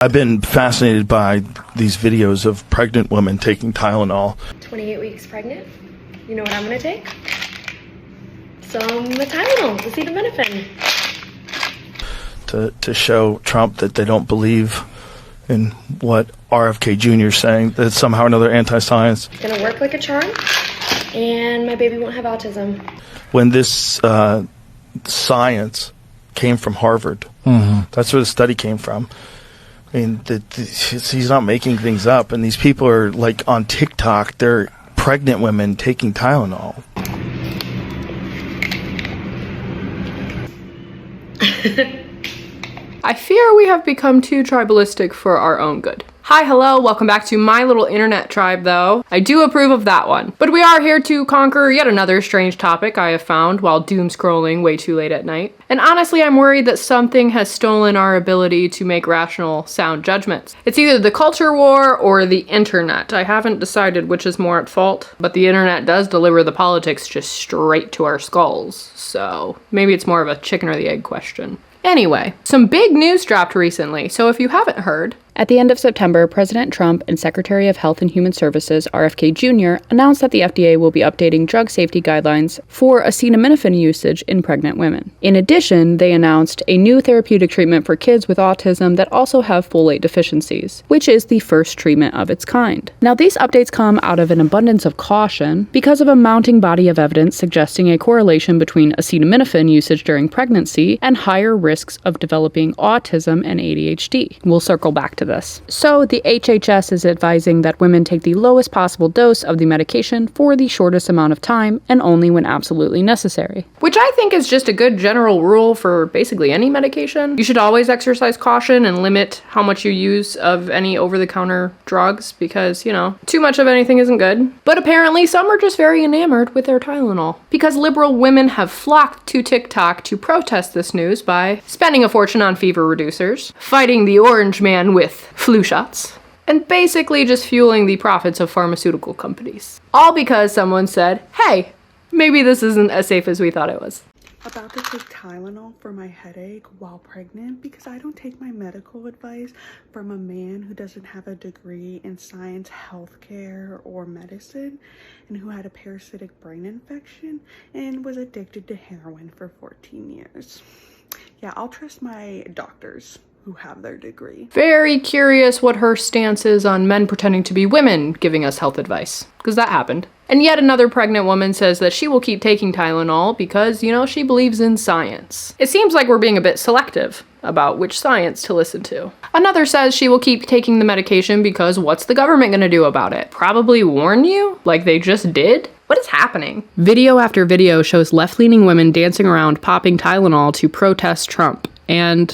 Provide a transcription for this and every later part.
I've been fascinated by these videos of pregnant women taking Tylenol. 28 weeks pregnant. You know what I'm gonna take? Some Tylenol, acetaminophen. To show Trump that they don't believe in what RFK Jr. is saying, that it's somehow or another anti-science. It's gonna work like a charm, and my baby won't have autism. When this science came from Harvard, that's where the study came from. I mean, he's not making things up, and these people are like on TikTok. They're pregnant women taking Tylenol. I fear we have become too tribalistic for our own good. Hi, hello, welcome back to my little internet tribe, though. I do approve of that one. But we are here to conquer yet another strange topic I have found while doom scrolling way too late at night. And honestly, I'm worried that something has stolen our ability to make rational, sound judgments. It's either the culture war or the internet. I haven't decided which is more at fault, but the internet does deliver the politics just straight to our skulls. So maybe it's more of a chicken or the egg question. Anyway, some big news dropped recently, so if you haven't heard, at the end of September, President Trump and Secretary of Health and Human Services RFK Jr. announced that the FDA will be updating drug safety guidelines for acetaminophen usage in pregnant women. In addition, they announced a new therapeutic treatment for kids with autism that also have folate deficiencies, which is the first treatment of its kind. Now, these updates come out of an abundance of caution because of a mounting body of evidence suggesting a correlation between acetaminophen usage during pregnancy and higher risks of developing autism and ADHD. We'll circle back to this. So the HHS is advising that women take the lowest possible dose of the medication for the shortest amount of time and only when absolutely necessary. Which I think is just a good general rule for basically any medication. You should always exercise caution and limit how much you use of any over-the-counter drugs because, you know, too much of anything isn't good. But apparently some are just very enamored with their Tylenol. Because liberal women have flocked to TikTok to protest this news by spending a fortune on fever reducers, fighting the orange man with flu shots, and basically just fueling the profits of pharmaceutical companies. All because someone said, hey, maybe this isn't as safe as we thought it was. About to take Tylenol for my headache while pregnant because I don't take my medical advice from a man who doesn't have a degree in science, healthcare, or medicine, and who had a parasitic brain infection and was addicted to heroin for 14 years. Yeah, I'll trust my doctors who have their degree. Very curious what her stance is on men pretending to be women giving us health advice, because that happened. And yet another pregnant woman says that she will keep taking Tylenol because, you know, she believes in science. It seems like we're being a bit selective about which science to listen to. Another says she will keep taking the medication because what's the government gonna do about it? Probably warn you? Like they just did? What is happening? Video after video shows left-leaning women dancing around popping Tylenol to protest Trump. And,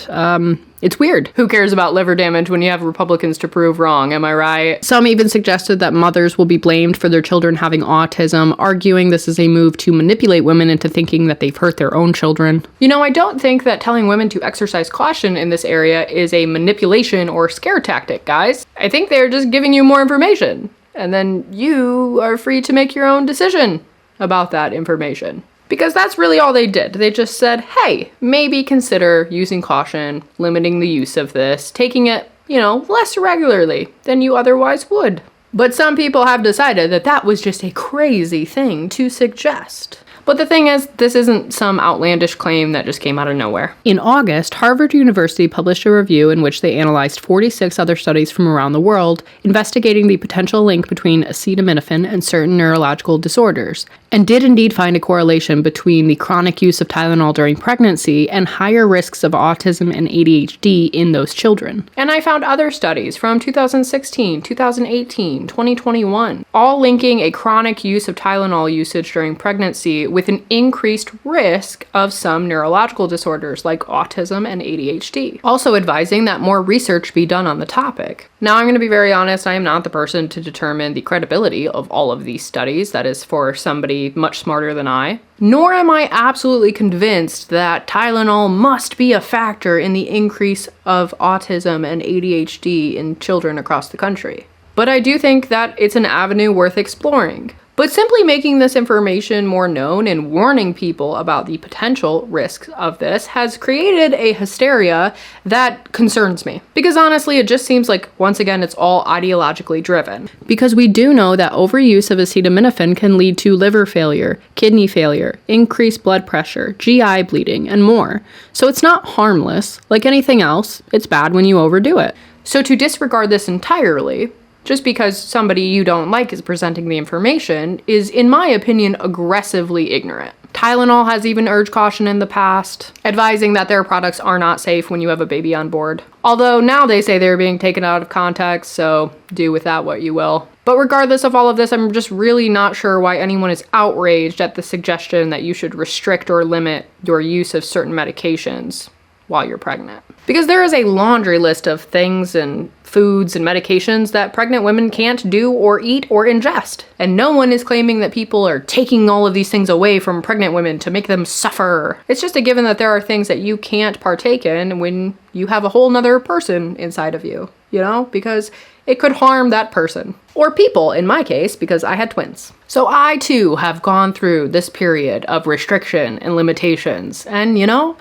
it's weird. Who cares about liver damage when you have Republicans to prove wrong, am I right? Some even suggested that mothers will be blamed for their children having autism, arguing this is a move to manipulate women into thinking that they've hurt their own children. You know, I don't think that telling women to exercise caution in this area is a manipulation or scare tactic, guys. I think they're just giving you more information, and then you are free to make your own decision about that information. Because that's really all they did. They just said, hey, maybe consider using caution, limiting the use of this, taking it, you know, less regularly than you otherwise would. But some people have decided that that was just a crazy thing to suggest. But the thing is, this isn't some outlandish claim that just came out of nowhere. In August, Harvard University published a review in which they analyzed 46 other studies from around the world, investigating the potential link between acetaminophen and certain neurological disorders, and did indeed find a correlation between the chronic use of Tylenol during pregnancy and higher risks of autism and ADHD in those children. And I found other studies from 2016, 2018, 2021, all linking a chronic use of Tylenol usage during pregnancy with an increased risk of some neurological disorders like autism and ADHD. Also advising that more research be done on the topic. Now, I'm going to be very honest, I am not the person to determine the credibility of all of these studies. That is for somebody much smarter than I. Nor am I absolutely convinced that Tylenol must be a factor in the increase of autism and ADHD in children across the country. But I do think that it's an avenue worth exploring. But simply making this information more known and warning people about the potential risks of this has created a hysteria that concerns me. Because honestly, it just seems like, once again, it's all ideologically driven. Because we do know that overuse of acetaminophen can lead to liver failure, kidney failure, increased blood pressure, GI bleeding, and more. So it's not harmless. Like anything else, it's bad when you overdo it. So to disregard this entirely, just because somebody you don't like is presenting the information, is, in my opinion, aggressively ignorant. Tylenol has even urged caution in the past, advising that their products are not safe when you have a baby on board. Although now they say they're being taken out of context, so do with that what you will. But regardless of all of this, I'm just really not sure why anyone is outraged at the suggestion that you should restrict or limit your use of certain medications while you're pregnant. Because there is a laundry list of things and foods and medications that pregnant women can't do or eat or ingest. And no one is claiming that people are taking all of these things away from pregnant women to make them suffer. It's just a given that there are things that you can't partake in when you have a whole nother person inside of you, you know, because it could harm that person. Or people, in my case, because I had twins. So I too have gone through this period of restriction and limitations, and you know,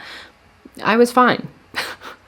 I was fine.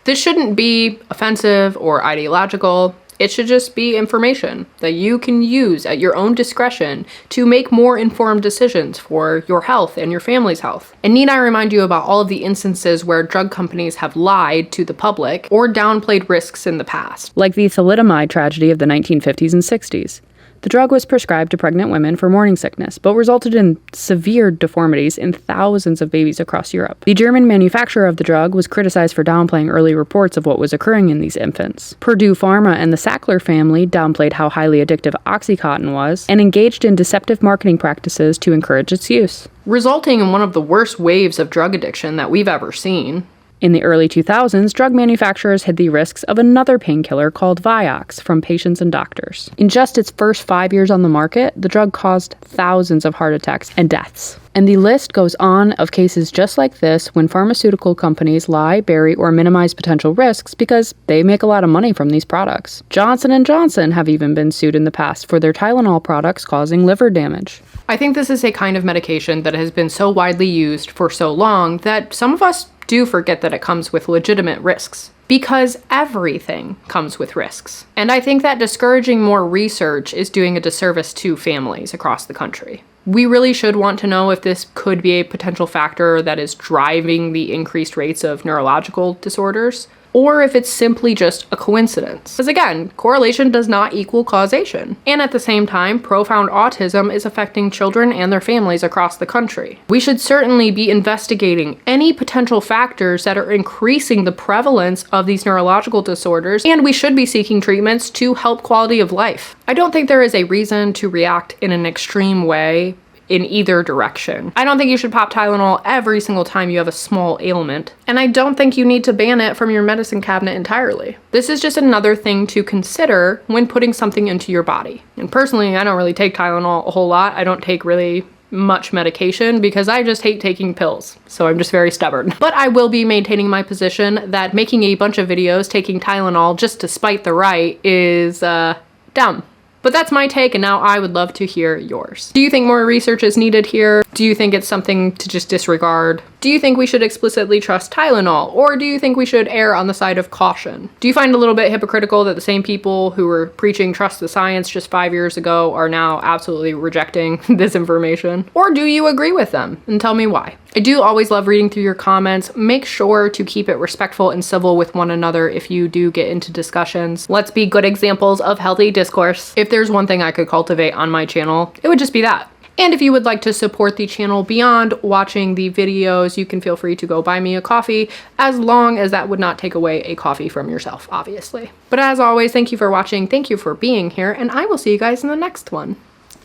This shouldn't be offensive or ideological. It should just be information that you can use at your own discretion to make more informed decisions for your health and your family's health. And need I remind you about all of the instances where drug companies have lied to the public or downplayed risks in the past? Like the thalidomide tragedy of the 1950s and 60s. The drug was prescribed to pregnant women for morning sickness, but resulted in severe deformities in thousands of babies across Europe. The German manufacturer of the drug was criticized for downplaying early reports of what was occurring in these infants. Purdue Pharma and the Sackler family downplayed how highly addictive OxyContin was, and engaged in deceptive marketing practices to encourage its use, resulting in one of the worst waves of drug addiction that we've ever seen. In the early 2000s, drug manufacturers hid the risks of another painkiller called Vioxx from patients and doctors. In just its first 5 years on the market, the drug caused thousands of heart attacks and deaths. And the list goes on of cases just like this when pharmaceutical companies lie, bury, or minimize potential risks because they make a lot of money from these products. Johnson & Johnson have even been sued in the past for their Tylenol products causing liver damage. I think this is a kind of medication that has been so widely used for so long that some of us do forget that it comes with legitimate risks. Because everything comes with risks. And I think that discouraging more research is doing a disservice to families across the country. We really should want to know if this could be a potential factor that is driving the increased rates of neurological disorders, or if it's simply just a coincidence. Because again, correlation does not equal causation. And at the same time, profound autism is affecting children and their families across the country. We should certainly be investigating any potential factors that are increasing the prevalence of these neurological disorders, and we should be seeking treatments to help quality of life. I don't think there is a reason to react in an extreme way in either direction. I don't think you should pop Tylenol every single time you have a small ailment, and I don't think you need to ban it from your medicine cabinet entirely. This is just another thing to consider when putting something into your body. And personally, I don't really take Tylenol a whole lot. I don't take really much medication because I just hate taking pills, so I'm just very stubborn. But I will be maintaining my position that making a bunch of videos taking Tylenol just to spite the right is dumb. But that's my take, and now I would love to hear yours. Do you think more research is needed here? Do you think it's something to just disregard? Do you think we should explicitly trust Tylenol, or do you think we should err on the side of caution? Do you find it a little bit hypocritical that the same people who were preaching trust the science just 5 years ago are now absolutely rejecting this information? Or do you agree with them? And tell me why. I do always love reading through your comments. Make sure to keep it respectful and civil with one another if you do get into discussions. Let's be good examples of healthy discourse. If there's one thing I could cultivate on my channel, it would just be that. And if you would like to support the channel beyond watching the videos, you can feel free to go buy me a coffee, as long as that would not take away a coffee from yourself, obviously. But as always, thank you for watching, thank you for being here, and I will see you guys in the next one.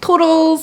Toodles!